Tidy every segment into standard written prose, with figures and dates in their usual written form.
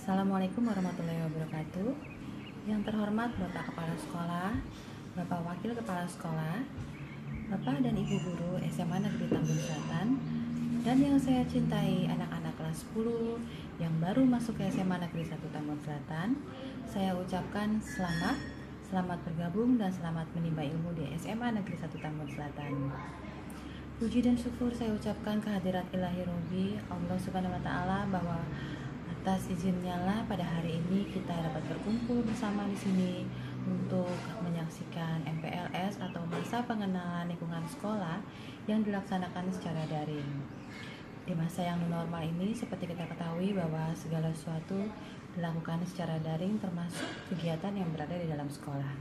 Assalamualaikum warahmatullahi wabarakatuh. Yang terhormat Bapak Kepala Sekolah, Bapak Wakil Kepala Sekolah, Bapak dan Ibu Guru SMA Negeri Tambun Selatan, dan yang saya cintai anak-anak kelas 10 yang baru masuk ke SMA Negeri 1 Tambun Selatan, saya ucapkan selamat bergabung dan selamat menimba ilmu di SMA Negeri 1 Tambun Selatan. Puji dan syukur saya ucapkan kehadirat ilahi Robbi Allah Subhanahu wa Ta'ala, bahwa atas izinnya lah pada hari ini kita dapat berkumpul bersama di sini untuk menyaksikan MPLS atau masa pengenalan lingkungan sekolah yang dilaksanakan secara daring. Di masa yang normal ini, seperti kita ketahui bahwa segala sesuatu dilakukan secara daring, termasuk kegiatan yang berada di dalam sekolah.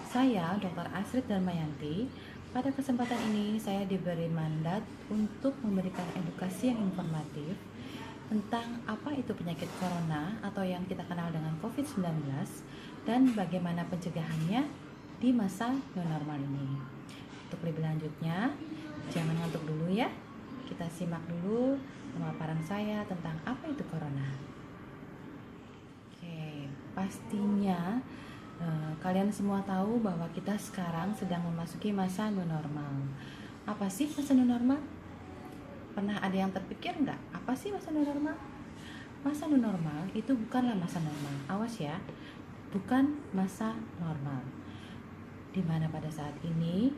Saya, Dr. Asrid Darmayanti, pada kesempatan ini saya diberi mandat untuk memberikan edukasi yang informatif tentang apa itu penyakit corona atau yang kita kenal dengan COVID-19 dan bagaimana pencegahannya di masa new normal ini. Untuk lebih lanjutnya, jangan ngantuk dulu ya. Kita simak dulu pemaparan saya tentang apa itu corona. Oke, pastinya kalian semua tahu bahwa kita sekarang sedang memasuki masa new normal. Apa sih masa new normal? Pernah ada yang terpikir nggak, apa sih masa new normal? Masa new normal itu bukanlah masa normal. Awas ya, bukan masa normal. Dimana pada saat ini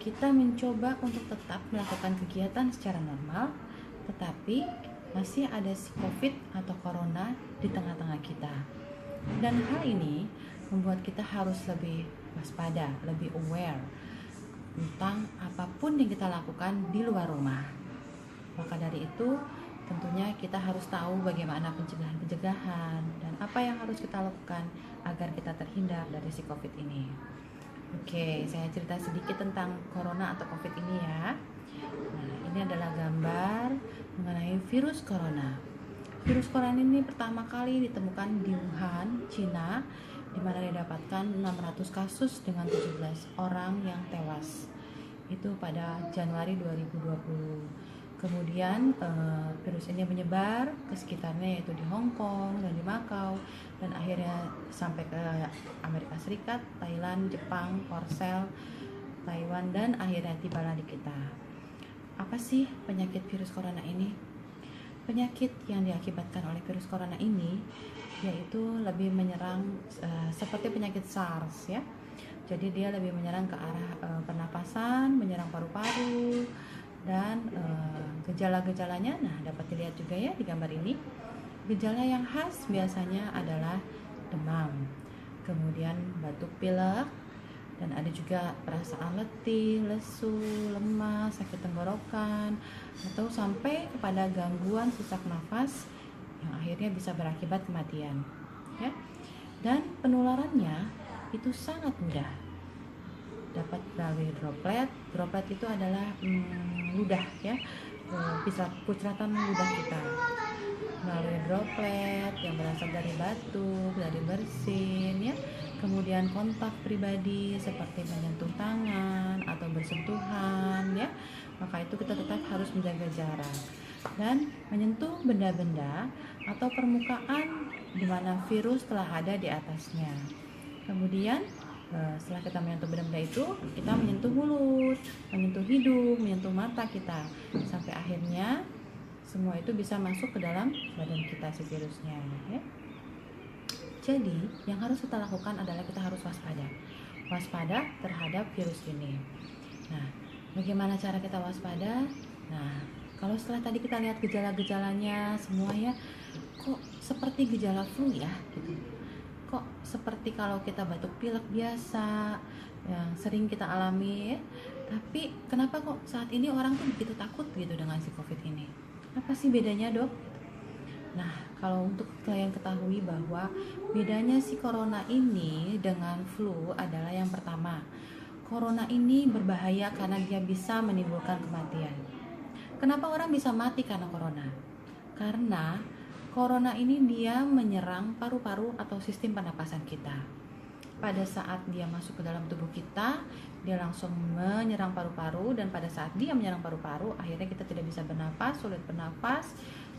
kita mencoba untuk tetap melakukan kegiatan secara normal, tetapi masih ada si COVID atau corona di tengah-tengah kita. Dan hal ini membuat kita harus lebih waspada, lebih aware tentang apapun yang kita lakukan di luar rumah. Maka dari itu tentunya kita harus tahu bagaimana pencegahan dan apa yang harus kita lakukan agar kita terhindar dari si COVID ini. Oke, saya cerita sedikit tentang corona atau COVID ini ya. Nah, ini adalah gambar mengenai virus corona. Virus corona ini pertama kali ditemukan di Wuhan, Cina, di mana didapatkan 600 kasus dengan 17 orang yang tewas. Itu pada Januari 2020. Kemudian virus ini menyebar ke sekitarnya, yaitu di Hong Kong dan di Macau, dan akhirnya sampai ke Amerika Serikat, Thailand, Jepang, Korsel, Taiwan, dan akhirnya tibalah di kita. Apa sih penyakit virus corona ini? Penyakit yang diakibatkan oleh virus corona ini yaitu lebih menyerang seperti penyakit SARS ya. Jadi dia lebih menyerang ke arah pernapasan, menyerang paru-paru, dan gejala-gejalanya dapat dilihat juga ya di gambar ini. Gejala yang khas biasanya adalah demam, kemudian batuk pilek, dan ada juga perasaan letih, lesu, lemas, sakit tenggorokan, atau sampai kepada gangguan sesak nafas yang akhirnya bisa berakibat kematian ya. Dan penularannya itu sangat mudah, dapat melalui droplet itu adalah ludah ya, pucratan ludah kita melalui droplet yang berasal dari batuk, dari bersin ya, kemudian kontak pribadi seperti menyentuh tangan atau bersentuhan ya, maka itu kita tetap harus menjaga jarak dan menyentuh benda-benda atau permukaan di mana virus telah ada di atasnya. Kemudian setelah kita menyentuh benda-benda itu, kita menyentuh mulut, menyentuh hidung, menyentuh mata kita, sampai akhirnya semua itu bisa masuk ke dalam badan kita si virusnya ya. Jadi yang harus kita lakukan adalah kita harus waspada terhadap virus ini. Nah, bagaimana cara kita waspada? Nah, kalau setelah tadi kita lihat gejala-gejalanya semua ya, kok seperti gejala flu ya gitu. Kok seperti kalau kita batuk pilek biasa yang sering kita alami ya. Tapi kenapa kok saat ini orang tuh begitu takut gitu dengan si COVID ini? Apa sih bedanya, Dok? Nah, kalau untuk kalian ketahui bahwa bedanya si corona ini dengan flu adalah yang pertama, corona ini berbahaya karena dia bisa menimbulkan kematian. Kenapa orang bisa mati karena corona? Karena corona ini dia menyerang paru-paru atau sistem pernapasan kita. Pada saat dia masuk ke dalam tubuh kita, dia langsung menyerang paru-paru, dan pada saat dia menyerang paru-paru, akhirnya kita tidak bisa bernapas, sulit bernapas,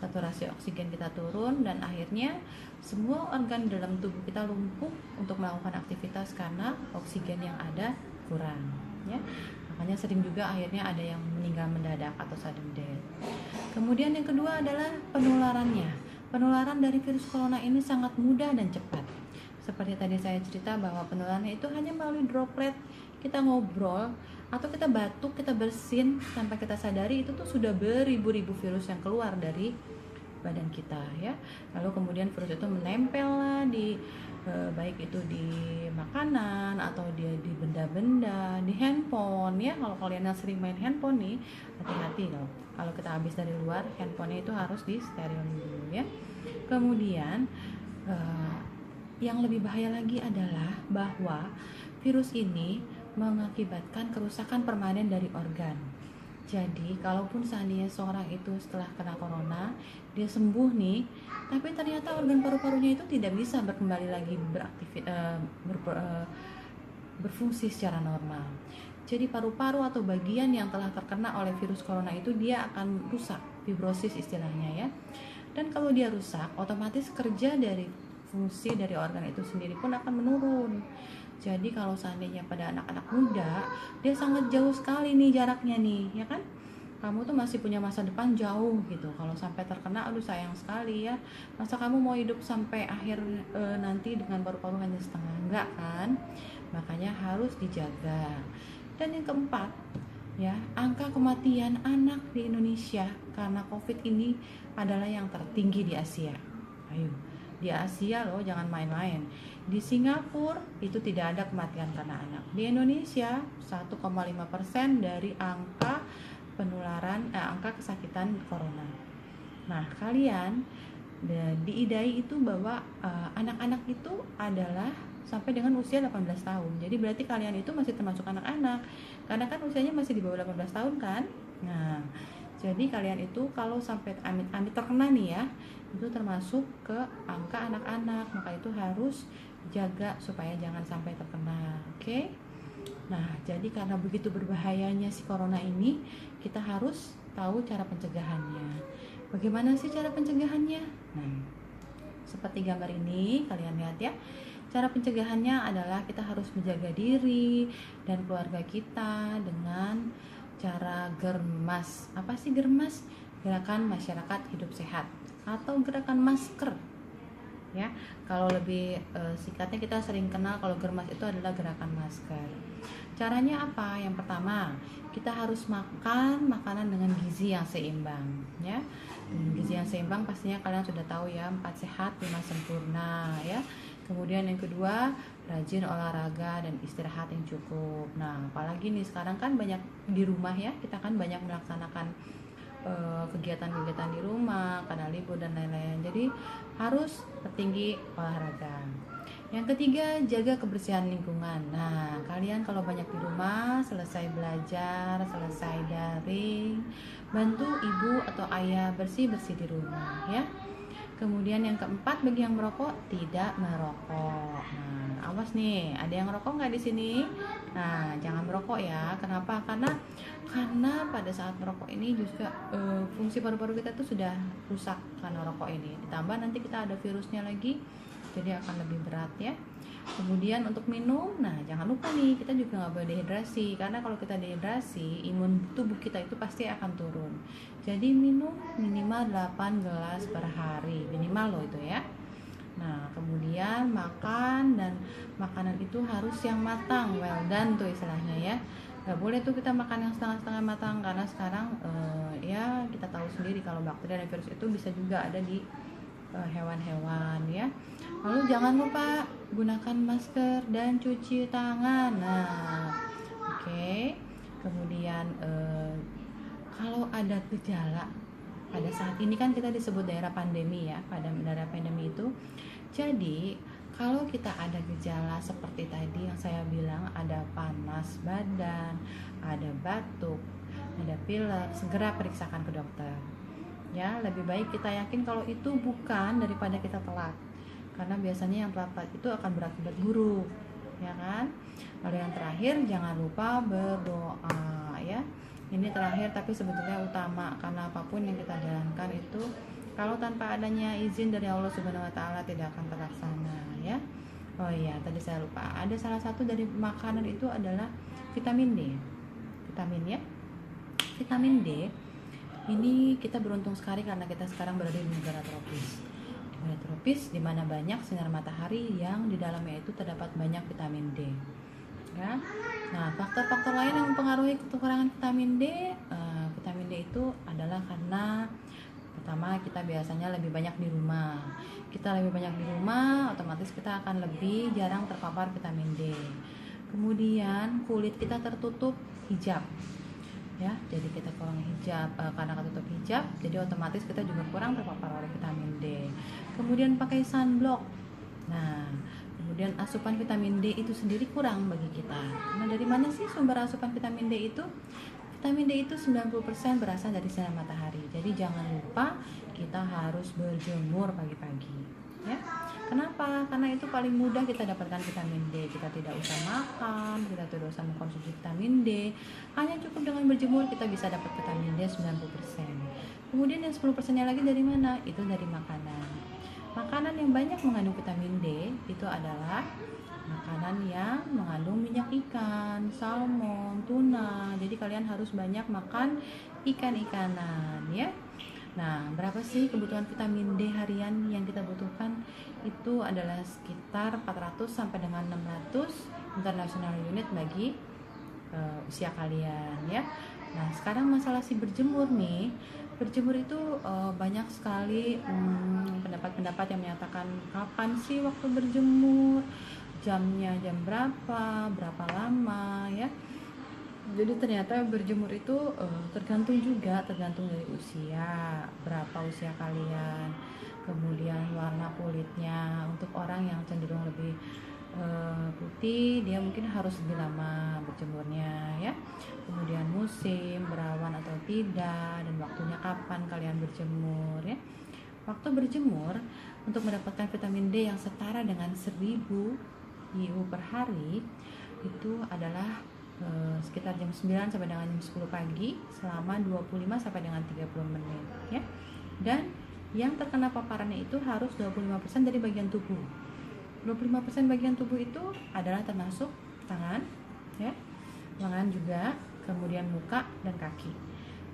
saturasi oksigen kita turun, dan akhirnya semua organ dalam tubuh kita lumpuh untuk melakukan aktivitas karena oksigen yang ada kurang, ya. Makanya sering juga akhirnya ada yang meninggal mendadak atau sudden death. Kemudian yang kedua adalah penularannya. Penularan dari virus corona ini sangat mudah dan cepat. Seperti tadi saya cerita bahwa penularannya itu hanya melalui droplet, kita ngobrol atau kita batuk, kita bersin, tanpa kita sadari itu tuh sudah beribu-ribu virus yang keluar dari badan kita, ya. Lalu kemudian virus itu menempel lah di baik itu di makanan atau dia di benda-benda, di handphone, ya. Kalau kalian yang sering main handphone nih, hati-hati loh. Kalau kita habis dari luar, handphonenya itu harus di steril dulu, ya. Kemudian yang lebih bahaya lagi adalah bahwa virus ini mengakibatkan kerusakan permanen dari organ. Jadi, kalaupun seandainya seorang itu setelah kena corona, dia sembuh nih, tapi ternyata organ paru-parunya itu tidak bisa kembali lagi berfungsi secara normal. Jadi paru-paru atau bagian yang telah terkena oleh virus corona itu dia akan rusak, fibrosis istilahnya, ya. Dan kalau dia rusak, otomatis kerja dari fungsi dari organ itu sendiri pun akan menurun. Jadi kalau seandainya pada anak-anak muda, dia sangat jauh sekali nih jaraknya nih, ya kan? Kamu tuh masih punya masa depan jauh gitu. Kalau sampai terkena, aduh sayang sekali ya. Masa kamu mau hidup sampai akhir nanti dengan paru-paru hanya setengah? Enggak kan? Makanya harus dijaga. Dan yang keempat, ya, angka kematian anak di Indonesia karena COVID ini adalah yang tertinggi di Asia. Ayo, di Asia loh, jangan main-main. Di Singapura itu tidak ada kematian karena anak. Di Indonesia 1,5% dari angka penularan, angka kesakitan corona. Nah, kalian diidai itu bahwa anak-anak itu adalah sampai dengan usia 18 tahun. Jadi berarti kalian itu masih termasuk anak-anak. Karena kan usianya masih di bawah 18 tahun kan? Nah, jadi kalian itu kalau sampai amit-amit terkena nih ya, itu termasuk ke angka anak-anak. Maka itu harus jaga supaya jangan sampai terkena. Oke? Nah, jadi karena begitu berbahayanya si corona ini, kita harus tahu cara pencegahannya. Bagaimana sih cara pencegahannya? Nah, seperti gambar ini, kalian lihat ya. Cara pencegahannya adalah kita harus menjaga diri dan keluarga kita dengan cara germas. Apa sih germas? Gerakan masyarakat hidup sehat atau gerakan masker. Ya, kalau lebih singkatnya kita sering kenal kalau germas itu adalah gerakan masker. Caranya apa? Yang pertama, kita harus makan makanan dengan gizi yang seimbang, ya. Gizi yang seimbang pastinya kalian sudah tahu ya, 4 sehat 5 sempurna, ya. Kemudian yang kedua, rajin olahraga dan istirahat yang cukup. Nah, apalagi nih sekarang kan banyak di rumah ya, kita kan banyak melaksanakan kegiatan-kegiatan di rumah karena libur dan lain-lain. Jadi harus tertinggi olahraga. Yang ketiga, jaga kebersihan lingkungan. Nah, kalian kalau banyak di rumah, selesai belajar, selesai daring, bantu ibu atau ayah bersih-bersih di rumah ya. Kemudian yang keempat, bagi yang merokok, tidak merokok. Nah, awas nih, ada yang merokok nggak di sini? Nah, jangan merokok ya. Kenapa? Karena pada saat merokok ini juga fungsi paru-paru kita tuh sudah rusak karena rokok ini. Ditambah nanti kita ada virusnya lagi, jadi akan lebih berat ya. Kemudian untuk minum, nah jangan lupa nih, kita juga nggak boleh dehidrasi, karena kalau kita dehidrasi, imun tubuh kita itu pasti akan turun. Jadi minum minimal 8 gelas per hari, minimal loh itu ya. Nah, kemudian makan, dan makanan itu harus yang matang, well done tuh istilahnya ya. Gak boleh tuh kita makan yang setengah-setengah matang, karena sekarang ya kita tahu sendiri kalau bakteri dan virus itu bisa juga ada di hewan-hewan ya. Lalu jangan lupa gunakan masker dan cuci tangan. Nah, oke. Kemudian kalau ada gejala, pada saat ini kan kita disebut daerah pandemi ya, pada daerah pandemi itu. Jadi kalau kita ada gejala seperti tadi yang saya bilang, ada panas badan, ada batuk, ada pilek, segera periksakan ke dokter. Ya, lebih baik kita yakin kalau itu bukan daripada kita telat. Karena biasanya yang telat itu akan berakibat buruk, ya kan? Lalu yang terakhir, jangan lupa berdoa ya. Ini terakhir tapi sebetulnya utama, karena apapun yang kita jalankan itu Kalau tanpa adanya izin dari Allah Subhanahu wa taala tidak akan terlaksana ya. Oh iya, tadi saya lupa. Ada salah satu dari makanan itu adalah vitamin D. Vitamin ya. Vitamin D ini kita beruntung sekali karena kita sekarang berada di negara tropis. Negara tropis di mana banyak sinar matahari yang di dalamnya itu terdapat banyak vitamin D. Ya. Nah, faktor-faktor lain yang mempengaruhi kekurangan vitamin D, vitamin D itu adalah karena pertama kita biasanya lebih banyak di rumah. Kita lebih banyak di rumah, otomatis kita akan lebih jarang terpapar vitamin D. Kemudian kulit kita tertutup hijab. Ya, jadi kita kurang hijab karena ketutup hijab, jadi otomatis kita juga kurang terpapar oleh vitamin D. Kemudian pakai sunblock. Nah, kemudian asupan vitamin D itu sendiri kurang bagi kita. Nah, dari mana sih sumber asupan vitamin D itu? Vitamin D itu 90% berasal dari sinar matahari. Jadi jangan lupa kita harus berjemur pagi-pagi. Ya. Kenapa? Karena itu paling mudah kita dapatkan vitamin D. Kita tidak usah makan, kita tidak usah mengkonsumsi vitamin D. Hanya cukup dengan berjemur kita bisa dapat vitamin D 90%. Kemudian yang 10%-nya lagi dari mana? Itu dari makanan. Makanan yang banyak mengandung vitamin D itu adalah makanan yang mengandung minyak ikan, salmon, tuna. Jadi kalian harus banyak makan ikan-ikanan ya. Nah, berapa sih kebutuhan vitamin D harian yang kita butuhkan? Itu adalah sekitar 400 sampai dengan 600 international unit bagi usia kalian ya. Nah, sekarang masalah si berjemur nih. Berjemur itu banyak sekali pendapat-pendapat yang menyatakan kapan sih waktu berjemur, jamnya jam berapa lama ya. Jadi ternyata berjemur itu tergantung dari usia, berapa usia kalian, kemudian warna kulitnya. Untuk orang yang cenderung lebih putih, dia mungkin harus lebih lama berjemurnya ya. Kemudian musim, berawan atau tidak, dan waktunya kapan kalian berjemur ya. Waktu berjemur untuk mendapatkan vitamin D yang setara dengan 1000 IU per hari itu adalah sekitar jam 9 sampai dengan jam 10 pagi selama 25 sampai dengan 30 menit ya. Dan yang terkena paparannya itu harus 25% dari bagian tubuh. 25% bagian tubuh itu adalah termasuk tangan ya, lengan juga, kemudian muka dan kaki.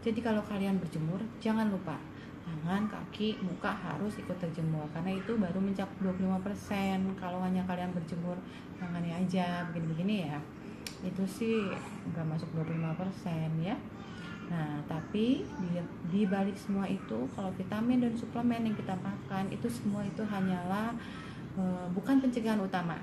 Jadi kalau kalian berjemur jangan lupa tangan, kaki, muka harus ikut terjemur karena itu baru mencapai 25%. Kalau hanya kalian berjemur tangannya aja begini-begini ya, itu sih nggak masuk 25% ya. Nah, tapi di balik semua itu, kalau vitamin dan suplemen yang kita makan itu semua itu hanyalah bukan pencegahan utama.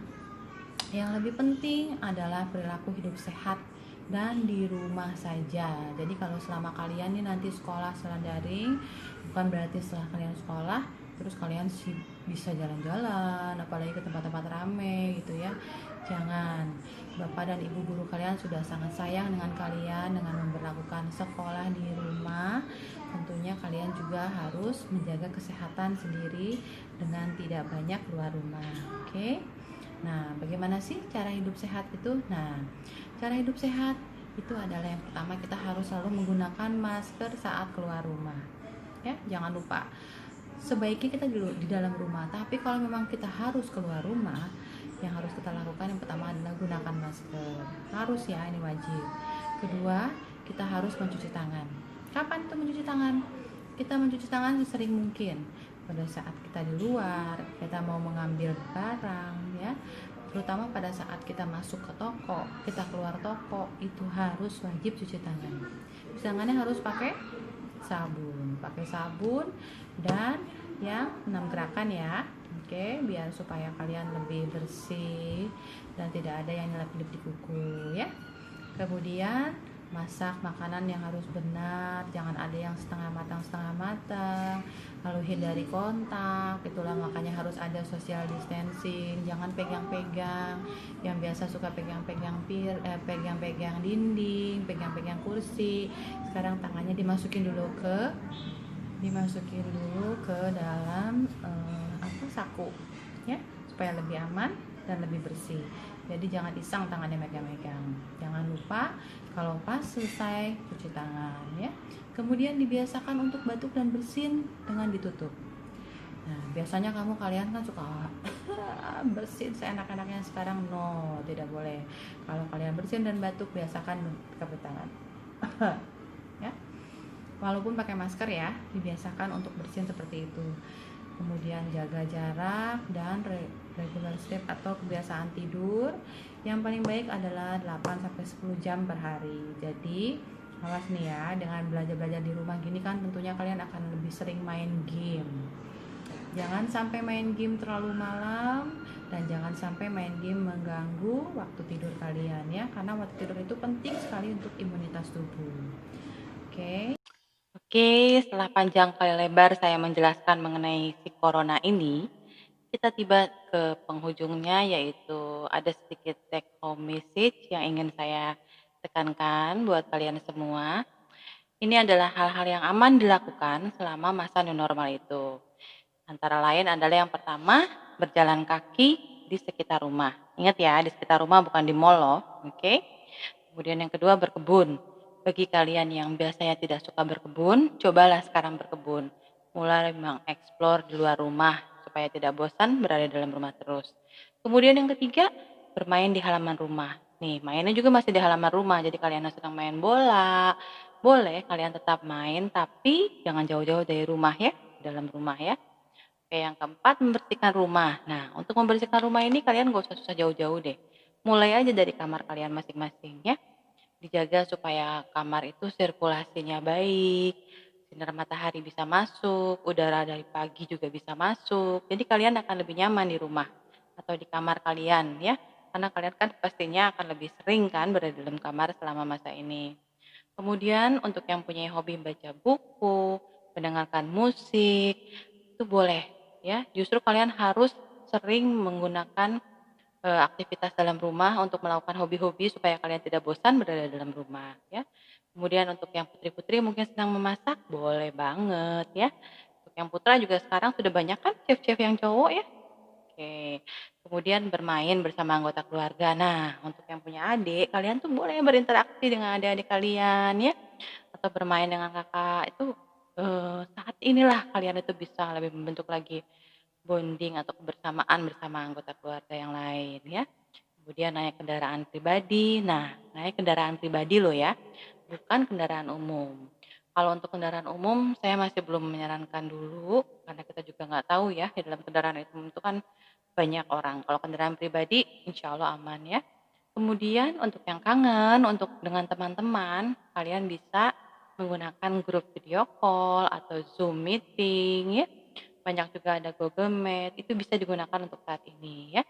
Yang lebih penting adalah perilaku hidup sehat dan di rumah saja. Jadi kalau selama kalian nih nanti sekolah secara daring, bukan berarti setelah kalian sekolah terus kalian bisa jalan-jalan, apalagi ke tempat-tempat rame gitu ya. Jangan. Bapak dan ibu guru kalian sudah sangat sayang dengan kalian dengan memperlakukan sekolah di rumah. Tentunya kalian juga harus menjaga kesehatan sendiri dengan tidak banyak keluar rumah. Oke? Nah, bagaimana sih cara hidup sehat itu? Nah, cara hidup sehat itu adalah yang pertama, kita harus selalu menggunakan masker saat keluar rumah. Ya, jangan lupa. Sebaiknya kita di dalam rumah, tapi kalau memang kita harus keluar rumah, yang harus kita lakukan yang pertama adalah gunakan masker. Harus ya, ini wajib. Kedua, kita harus mencuci tangan. Kapan itu mencuci tangan? Kita mencuci tangan sesering mungkin. Pada saat kita di luar, kita mau mengambil barang ya, terutama pada saat kita masuk ke toko, kita keluar toko, itu harus wajib cuci tangan. Cuci tangannya harus pakai sabun dan yang 6 gerakan ya. Oke, biar supaya kalian lebih bersih dan tidak ada yang nyelip-nyelip di kuku ya. Kemudian masak makanan yang harus benar, jangan ada yang setengah matang. Lalu hindari kontak, itulah makanya harus ada social distancing. Jangan pegang-pegang, yang biasa suka pegang-pegang pegang-pegang dinding, pegang-pegang kursi. Sekarang tangannya dimasukin dulu ke dalam saku ya, supaya lebih aman dan lebih bersih. Jadi jangan iseng tangannya megang-megang. Jangan lupa kalau pas selesai cuci tangan ya. Kemudian dibiasakan untuk batuk dan bersin dengan ditutup. Nah, biasanya kalian kan suka bersin seenak-enaknya. Sekarang no, tidak boleh. Kalau kalian bersin dan batuk, biasakan kepet tangan. Ya, walaupun pakai masker ya, dibiasakan untuk bersin seperti itu. Kemudian jaga jarak dan regular sleep atau kebiasaan tidur. Yang paling baik adalah 8-10 jam per hari. Jadi awas nih ya, dengan belajar-belajar di rumah gini kan tentunya kalian akan lebih sering main game. Jangan sampai main game terlalu malam, dan jangan sampai main game mengganggu waktu tidur kalian ya, karena waktu tidur itu penting sekali untuk imunitas tubuh. Oke. Oke, setelah panjang kali lebar saya menjelaskan mengenai si corona ini, kita tiba ke penghujungnya, yaitu ada sedikit take home message yang ingin saya tekankan buat kalian semua. Ini adalah hal-hal yang aman dilakukan selama masa new normal itu. Antara lain adalah yang pertama, berjalan kaki di sekitar rumah. Ingat ya, di sekitar rumah bukan di mall loh, oke? Kemudian yang kedua, berkebun. Bagi kalian yang biasanya tidak suka berkebun, cobalah sekarang berkebun. Mulai mengeksplor di luar rumah supaya tidak bosan berada dalam rumah terus. Kemudian yang ketiga, bermain di halaman rumah. Nih, mainnya juga masih di halaman rumah. Jadi kalian yang sedang main bola, boleh kalian tetap main, tapi jangan jauh-jauh dari rumah ya, dalam rumah ya. Oke, yang keempat, membersihkan rumah. Nah, untuk membersihkan rumah ini kalian gak usah susah jauh-jauh deh. Mulai aja dari kamar kalian masing-masing ya. Dijaga supaya kamar itu sirkulasinya baik, sinar matahari bisa masuk, udara dari pagi juga bisa masuk. Jadi kalian akan lebih nyaman di rumah atau di kamar kalian ya. Karena kalian kan pastinya akan lebih sering kan berada dalam kamar selama masa ini. Kemudian untuk yang punya hobi baca buku, mendengarkan musik, itu boleh ya. Justru kalian harus sering menggunakan aktivitas dalam rumah untuk melakukan hobi-hobi supaya kalian tidak bosan berada dalam rumah ya. Kemudian untuk yang putri-putri mungkin sedang memasak, boleh banget ya. Untuk yang putra juga sekarang sudah banyak kan chef-chef yang cowok ya. Oke. Kemudian bermain bersama anggota keluarga. Nah, untuk yang punya adik, kalian tuh boleh berinteraksi dengan adik-adik kalian ya, atau bermain dengan kakak. Itu saat inilah kalian itu bisa lebih membentuk lagi bonding atau kebersamaan bersama anggota keluarga yang lain ya. Kemudian naik kendaraan pribadi. Nah, naik kendaraan pribadi loh ya, bukan kendaraan umum. Kalau untuk kendaraan umum saya masih belum menyarankan dulu, karena kita juga nggak tahu ya di dalam kendaraan itu kan banyak orang. Kalau kendaraan pribadi insya Allah aman ya. Kemudian untuk yang kangen, untuk dengan teman-teman, kalian bisa menggunakan grup video call atau Zoom meeting ya. Banyak juga ada Google Meet, itu bisa digunakan untuk saat ini ya.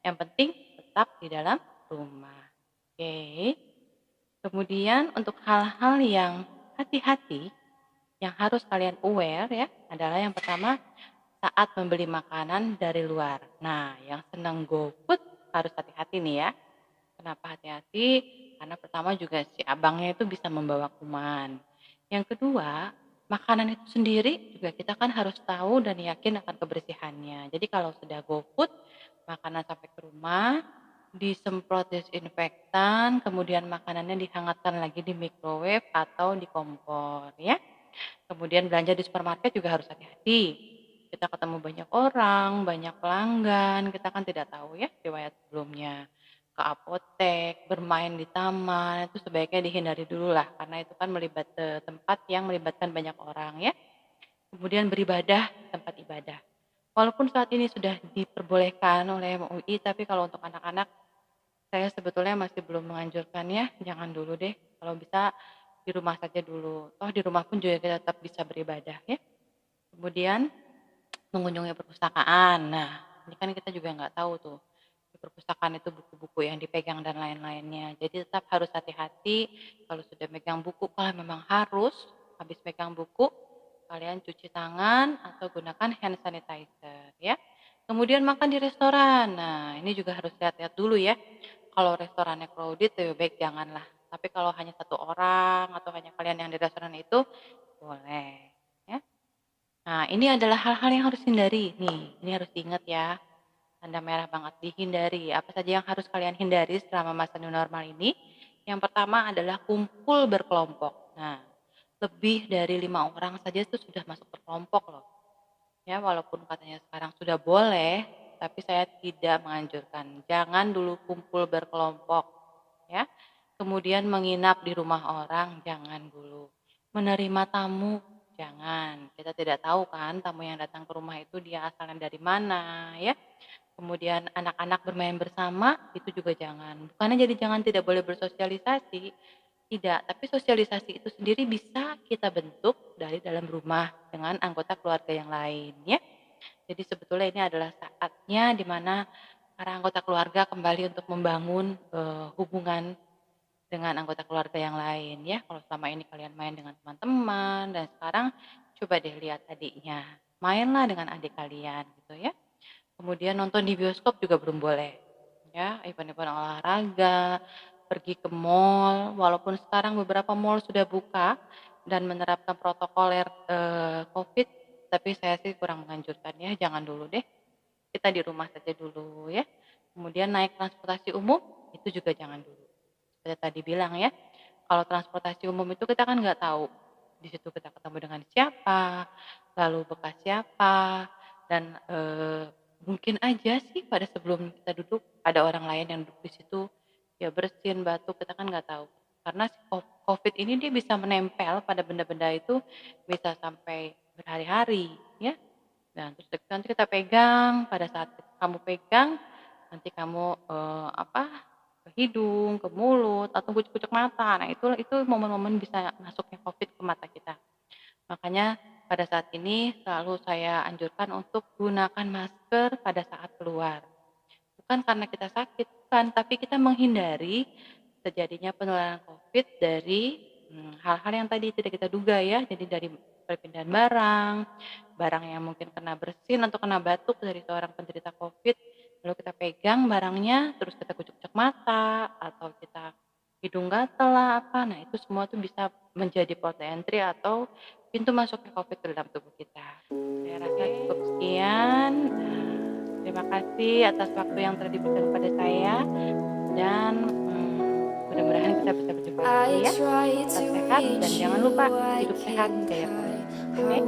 Yang penting tetap di dalam rumah. Oke. Kemudian untuk hal-hal yang hati-hati, yang harus kalian aware ya, adalah yang pertama saat membeli makanan dari luar. Nah, yang senang GoFood harus hati-hati nih ya. Kenapa hati-hati? Karena pertama juga si abangnya itu bisa membawa kuman. Yang kedua, makanan itu sendiri juga kita kan harus tahu dan yakin akan kebersihannya. Jadi kalau sudah GoFood, makanan sampai ke rumah, disemprot desinfektan, kemudian makanannya dihangatkan lagi di microwave atau di kompor ya. Kemudian belanja di supermarket juga harus hati-hati. Kita ketemu banyak orang, banyak pelanggan, kita kan tidak tahu ya riwayat sebelumnya. Ke apotek, bermain di taman, itu sebaiknya dihindari dulu lah, karena itu kan tempat yang melibatkan banyak orang ya. Kemudian beribadah di tempat ibadah. Walaupun saat ini sudah diperbolehkan oleh MUI, tapi kalau untuk anak-anak saya sebetulnya masih belum menganjurkannya, jangan dulu deh. Kalau bisa di rumah saja dulu. Toh di rumah pun juga kita tetap bisa beribadah ya. Kemudian mengunjungi perpustakaan. Nah, ini kan kita juga nggak tahu tuh di perpustakaan itu buku-buku yang dipegang dan lain-lainnya. Jadi tetap harus hati-hati kalau sudah megang buku, kalau memang harus habis megang buku kalian cuci tangan atau gunakan hand sanitizer ya. Kemudian makan di restoran. Nah, ini juga harus lihat-lihat dulu ya. Kalau restorannya crowded lebih baik janganlah. Tapi kalau hanya satu orang atau hanya kalian yang di restoran itu boleh ya. Nah, ini adalah hal-hal yang harus hindari. Nih, ini harus diingat ya. Tanda merah banget dihindari. Apa saja yang harus kalian hindari selama masa new normal ini? Yang pertama adalah kumpul berkelompok. Nah, lebih dari 5 orang saja itu sudah masuk berkelompok loh. Ya, walaupun katanya sekarang sudah boleh, tapi saya tidak menganjurkan. Jangan dulu kumpul berkelompok, ya. Kemudian menginap di rumah orang, jangan dulu. Menerima tamu, jangan. Kita tidak tahu kan tamu yang datang ke rumah itu dia asalnya dari mana, ya. Kemudian anak-anak bermain bersama, itu juga jangan. Bukannya jadi jangan tidak boleh bersosialisasi, tidak, tapi sosialisasi itu sendiri bisa kita bentuk dari dalam rumah dengan anggota keluarga yang lain ya. Jadi sebetulnya ini adalah saatnya di mana para anggota keluarga kembali untuk membangun, hubungan dengan anggota keluarga yang lain ya. Kalau selama ini kalian main dengan teman-teman dan sekarang coba deh lihat adiknya, mainlah dengan adik kalian gitu ya. Kemudian nonton di bioskop juga belum boleh, ya, event-event olahraga, pergi ke mall, walaupun sekarang beberapa mall sudah buka dan menerapkan protokoler, Covid, tapi saya sih kurang menganjurkan ya, jangan dulu deh, kita di rumah saja dulu ya. Kemudian naik transportasi umum, itu juga jangan dulu. Seperti tadi bilang ya, kalau transportasi umum itu kita kan nggak tahu, di situ kita ketemu dengan siapa, lalu bekas siapa, dan, mungkin aja sih pada sebelum kita duduk ada orang lain yang duduk di situ, ya bersin, batuk, kita kan nggak tahu. Karena si Covid ini dia bisa menempel pada benda-benda itu bisa sampai berhari-hari ya. Dan terus nanti kita pegang, pada saat kamu pegang, nanti kamu, ke hidung, ke mulut, atau kucek-kucek mata. Nah itu momen-momen bisa masuknya Covid ke mata kita. Makanya pada saat ini selalu saya anjurkan untuk gunakan masker pada saat keluar. Bukan karena kita sakit, bukan, tapi kita menghindari terjadinya penularan Covid dari, hal-hal yang tadi tidak kita duga ya. Jadi dari perpindahan barang, barang yang mungkin kena bersin atau kena batuk dari seorang penderita Covid, lalu kita pegang barangnya, terus kita kucek-kucek mata, atau kita hidung gatel lah, apa. Nah, itu semua tuh bisa menjadi port entry atau pintu masuknya Covid ke dalam tubuh kita. Saya rasa cukup sekian, terima kasih atas waktu yang telah diberikan kepada saya dan, mudah-mudahan kita bisa berjumpa lagi ya. Tetap sehat dan jangan lupa hidup sehat, gaya pola hidup, oke?